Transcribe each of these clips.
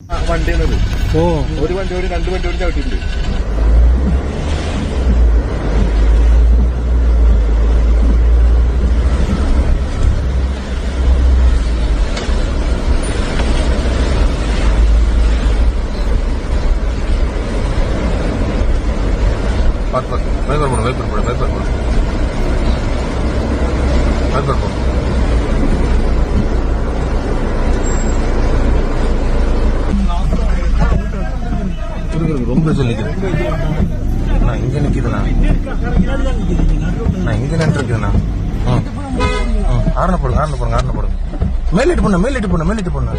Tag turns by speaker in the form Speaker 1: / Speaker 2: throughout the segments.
Speaker 1: വണ്ടിയാണത്.
Speaker 2: ഓ
Speaker 1: ഒരു വണ്ടി ഒരു രണ്ട് വണ്ടി ഒരു ചവിട്ടിട്ടുണ്ട്.
Speaker 3: வைப்பர் போடு ரொம்ப சொல்லிக்கிறேன். நான் இங்க நிக்குதுண்ணா, நான் இங்க நின்றுருக்குதுண்ணா. ஆரணை போடுங்க. மேலிட்டு பொண்ணு.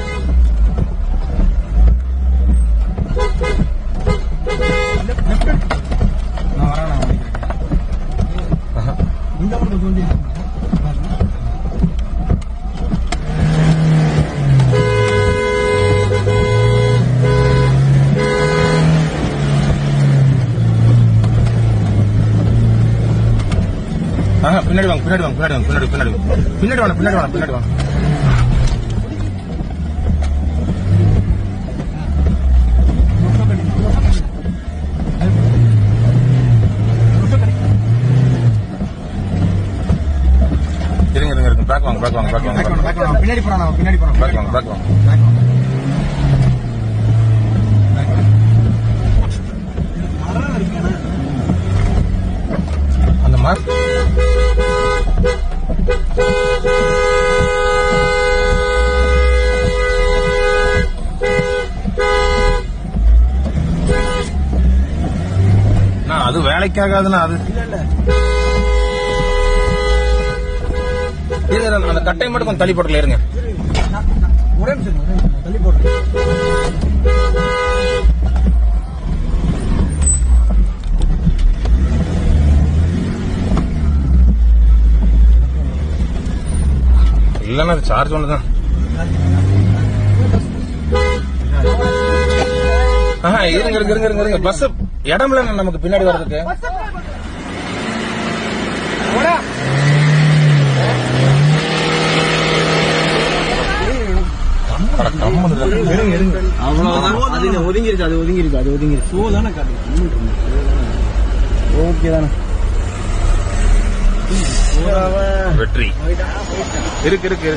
Speaker 3: பின்னாடி வாங்க. இருங்க பேக் வாங்க.
Speaker 2: பின்னாடி போறான்.
Speaker 3: பேக் வாங்க. அந்த மார்க் அது வேலைக்காகாதுன்னா அது அந்த கட்டை மட்டும் கொஞ்சம் தள்ளி போட்டுல இருங்க.
Speaker 2: ஒரே நிமிஷம் தள்ளி போட்டு
Speaker 3: இல்லன்னா அது சார்ஜ் ஒண்ணுதான். இருங்க பஸ் இடம் இல்ல நமக்கு பின்னாடி வர்றதுக்கு.
Speaker 2: அவ்வளவுதான். ஒதுங்கிருச்சு. சோதானே ஓகே தானே.
Speaker 3: வெற்றி இருக்கு.